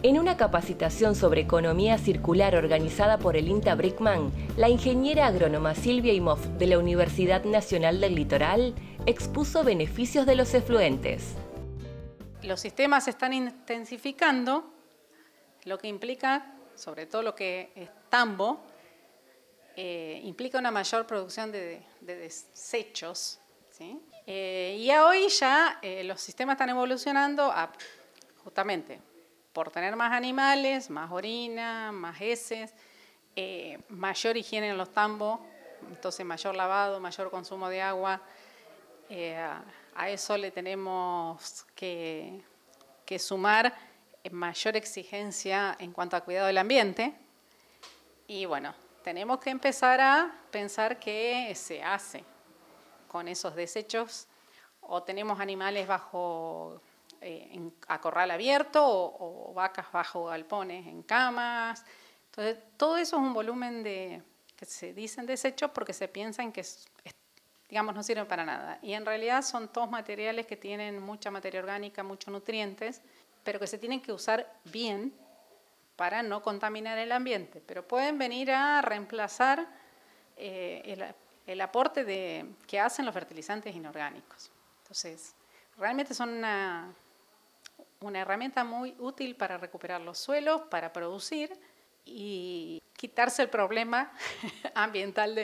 En una capacitación sobre economía circular organizada por el INTA Brickman, la ingeniera agrónoma Silvia Imhoff de la Universidad Nacional del Litoral expuso beneficios de los efluentes. Los sistemas se están intensificando, lo que implica, sobre todo lo que es tambo, implica una mayor producción de desechos, ¿sí? Y hoy ya los sistemas están evolucionando justamente por tener más animales, más orina, más heces, mayor higiene en los tambos, entonces mayor lavado, mayor consumo de agua. A eso le tenemos que sumar mayor exigencia en cuanto a cuidado del ambiente. Y bueno, tenemos que empezar a pensar qué se hace con esos desechos. O tenemos animales bajo a corral abierto o vacas bajo galpones en camas. Entonces, todo eso es un volumen que se dicen desechos porque se piensan que digamos, no sirven para nada. Y en realidad son todos materiales que tienen mucha materia orgánica, muchos nutrientes, pero que se tienen que usar bien para no contaminar el ambiente. Pero pueden venir a reemplazar el aporte que hacen los fertilizantes inorgánicos. Entonces, realmente son una herramienta muy útil para recuperar los suelos, para producir y quitarse el problema ambiental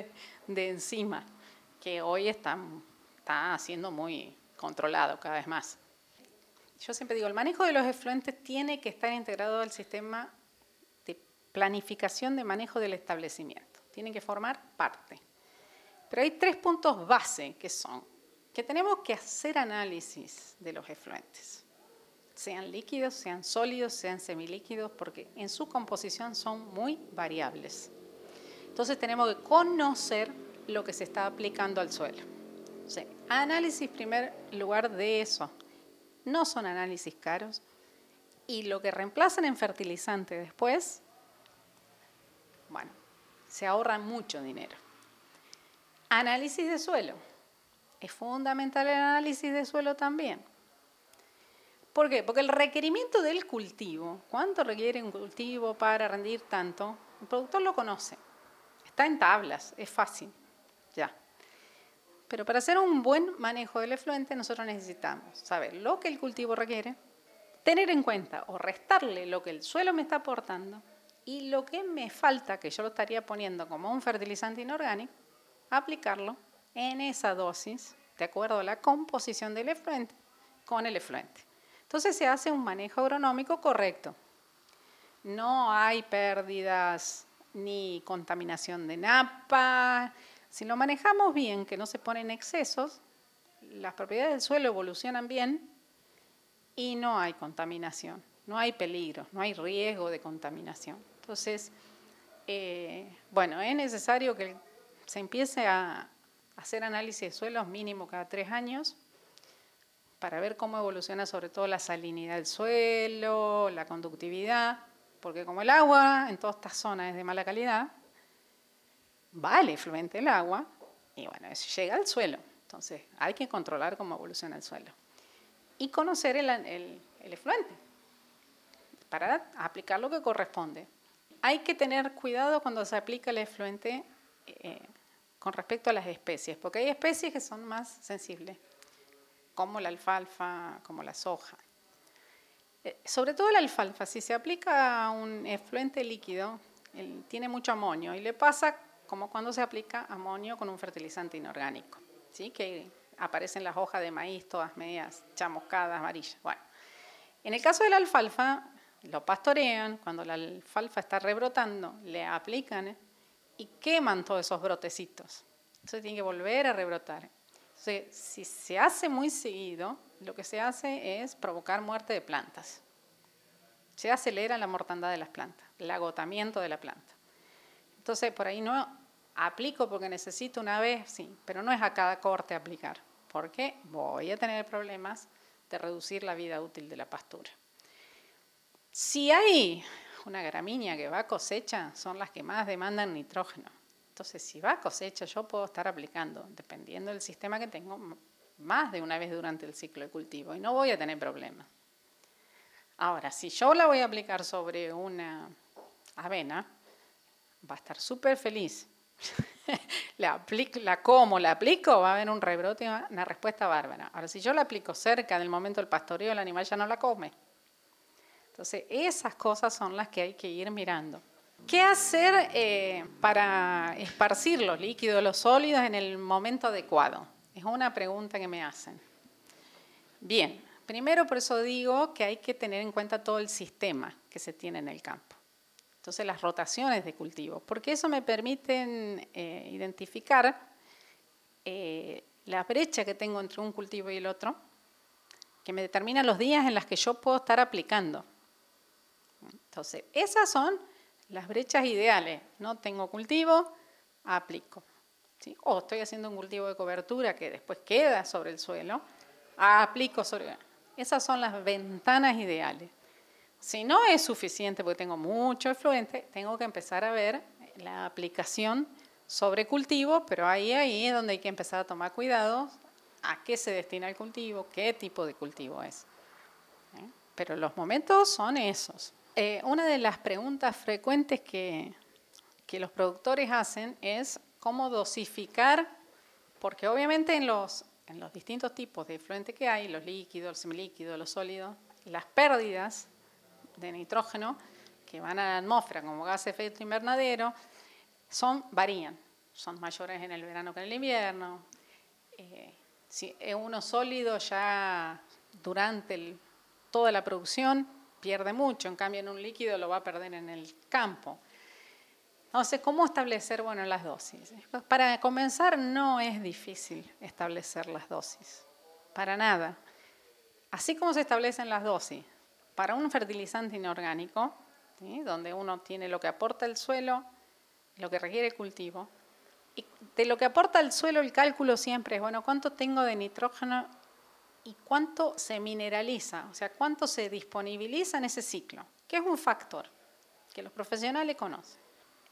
de encima, que hoy está siendo muy controlado cada vez más. Yo siempre digo, el manejo de los efluentes tiene que estar integrado al sistema de planificación de manejo del establecimiento. Tienen que formar parte. Pero hay 3 puntos base que son que tenemos que hacer análisis de los efluentes, sean líquidos, sean sólidos, sean semilíquidos, porque en su composición son muy variables. Entonces tenemos que conocer lo que se está aplicando al suelo. O sea, análisis en primer lugar de eso. No son análisis caros y lo que reemplazan en fertilizante después, bueno, se ahorra mucho dinero. Análisis de suelo. Es fundamental el análisis de suelo también. ¿Por qué? Porque el requerimiento del cultivo, ¿cuánto requiere un cultivo para rendir tanto? El productor lo conoce. Está en tablas, es fácil. Ya. Pero para hacer un buen manejo del efluente nosotros necesitamos saber lo que el cultivo requiere, tener en cuenta o restarle lo que el suelo me está aportando y lo que me falta, que yo lo estaría poniendo como un fertilizante inorgánico, aplicarlo en esa dosis de acuerdo a la composición del efluente con el efluente. Entonces se hace un manejo agronómico correcto. No hay pérdidas ni contaminación de napa. Si lo manejamos bien, que no se ponen excesos, las propiedades del suelo evolucionan bien y no hay contaminación, no hay peligro, no hay riesgo de contaminación. Entonces, bueno, es necesario que se empiece a hacer análisis de suelos mínimo cada 3 años para ver cómo evoluciona sobre todo la salinidad del suelo, la conductividad, porque como el agua en todas estas zonas es de mala calidad, va el efluente el agua y bueno, eso llega al suelo. Entonces hay que controlar cómo evoluciona el suelo y conocer el efluente para aplicar lo que corresponde. Hay que tener cuidado cuando se aplica el efluente con respecto a las especies, porque hay especies que son más sensibles, como la alfalfa, como la soja. Sobre todo la alfalfa, si se aplica un efluente líquido, tiene mucho amonio y le pasa como cuando se aplica amonio con un fertilizante inorgánico, ¿sí? Que aparecen las hojas de maíz todas medias chamuscadas, amarillas. Bueno, en el caso de la alfalfa, lo pastorean, cuando la alfalfa está rebrotando, le aplican y queman todos esos brotecitos. Entonces tiene que volver a rebrotar. Entonces, si se hace muy seguido, lo que se hace es provocar muerte de plantas. Se acelera la mortandad de las plantas, el agotamiento de la planta. Entonces, por ahí no aplico porque necesito una vez, sí, pero no es a cada corte aplicar, porque voy a tener problemas de reducir la vida útil de la pastura. Si hay una gramínea que va a cosecha, son las que más demandan nitrógeno. Entonces, si va a cosecha, yo puedo estar aplicando, dependiendo del sistema que tengo, más de una vez durante el ciclo de cultivo y no voy a tener problemas. Ahora, si yo la voy a aplicar sobre una avena, va a estar súper feliz. La aplico, va a haber un rebrote, una respuesta bárbara. Ahora, si yo la aplico cerca del momento del pastoreo, el animal ya no la come. Entonces, esas cosas son las que hay que ir mirando. ¿Qué hacer para esparcir los líquidos, los sólidos en el momento adecuado? Es una pregunta que me hacen. Bien, primero por eso digo que hay que tener en cuenta todo el sistema que se tiene en el campo. Entonces, las rotaciones de cultivo, porque eso me permite identificar la brecha que tengo entre un cultivo y el otro, que me determina los días en los que yo puedo estar aplicando. Entonces, esas son las brechas ideales. No tengo cultivo, aplico. ¿Sí? O estoy haciendo un cultivo de cobertura que después queda sobre el suelo, aplico sobre... Esas son las ventanas ideales. Si no es suficiente porque tengo mucho efluente, tengo que empezar a ver la aplicación sobre cultivo, pero ahí es donde hay que empezar a tomar cuidado a qué se destina el cultivo, qué tipo de cultivo es. Pero los momentos son esos. Una de las preguntas frecuentes que los productores hacen es cómo dosificar, porque obviamente en los distintos tipos de efluente que hay, los líquidos, los semilíquidos, los sólidos, las pérdidas de nitrógeno que van a la atmósfera como gas de efecto invernadero varían, son mayores en el verano que en el invierno. Si es uno sólido ya durante toda la producción pierde mucho, en cambio en un líquido lo va a perder en el campo. Entonces, ¿cómo establecer las dosis? Para comenzar no es difícil establecer las dosis, para nada. Así como se establecen las dosis para un fertilizante inorgánico, ¿sí?, donde uno tiene lo que aporta el suelo, lo que requiere el cultivo, y de lo que aporta el suelo el cálculo siempre es, ¿cuánto tengo de nitrógeno y cuánto se mineraliza? O sea, ¿cuánto se disponibiliza en ese ciclo? Que es un factor que los profesionales conocen.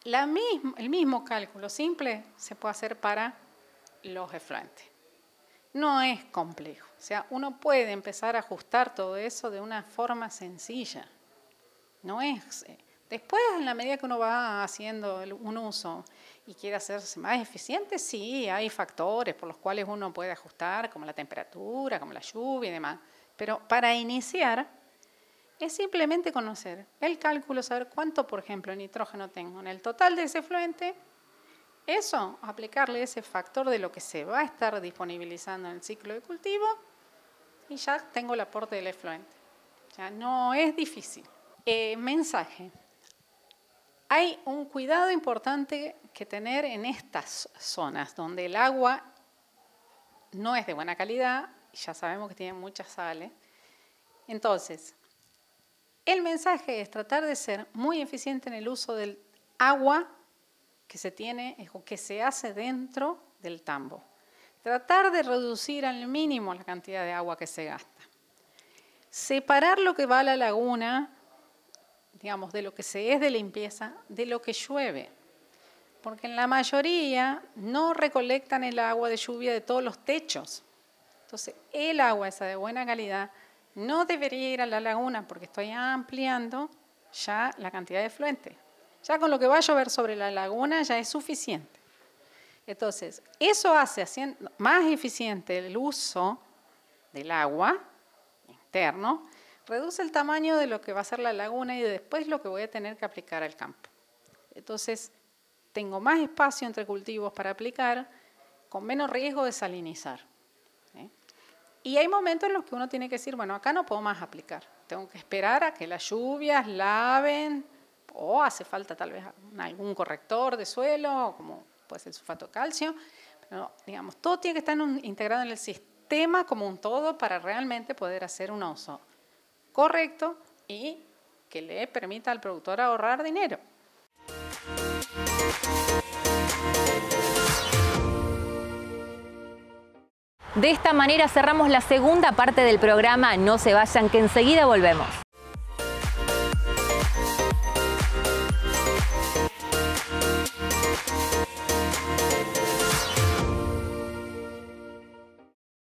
El mismo cálculo simple se puede hacer para los efluentes. No es complejo. O sea, uno puede empezar a ajustar todo eso de una forma sencilla. No es... Después, en la medida que uno va haciendo un uso y quiere hacerse más eficiente, sí, hay factores por los cuales uno puede ajustar, como la temperatura, como la lluvia y demás. Pero para iniciar, es simplemente conocer el cálculo, saber cuánto, por ejemplo, nitrógeno tengo en el total de ese efluente. Eso, aplicarle ese factor de lo que se va a estar disponibilizando en el ciclo de cultivo y ya tengo el aporte del efluente. Ya no es difícil. Mensaje. Hay un cuidado importante que tener en estas zonas donde el agua no es de buena calidad, y ya sabemos que tiene muchas sales. Entonces, el mensaje es tratar de ser muy eficiente en el uso del agua que se tiene o que se hace dentro del tambo. Tratar de reducir al mínimo la cantidad de agua que se gasta. Separar lo que va a la laguna, digamos, de lo que se es de limpieza, de lo que llueve. Porque en la mayoría no recolectan el agua de lluvia de todos los techos. Entonces, el agua esa de buena calidad no debería ir a la laguna porque estoy ampliando ya la cantidad de efluente. Ya con lo que va a llover sobre la laguna ya es suficiente. Entonces, eso hace más eficiente el uso del agua interno, reduce el tamaño de lo que va a ser la laguna y después lo que voy a tener que aplicar al campo. Entonces, tengo más espacio entre cultivos para aplicar, con menos riesgo de salinizar. Y hay momentos en los que uno tiene que decir, acá no puedo más aplicar. Tengo que esperar a que las lluvias laven, o hace falta tal vez algún corrector de suelo, como puede ser el sulfato de calcio. Pero, digamos, todo tiene que estar integrado en el sistema como un todo para realmente poder hacer un uso correcto y que le permita al productor ahorrar dinero. De esta manera cerramos la segunda parte del programa. No se vayan, que enseguida volvemos.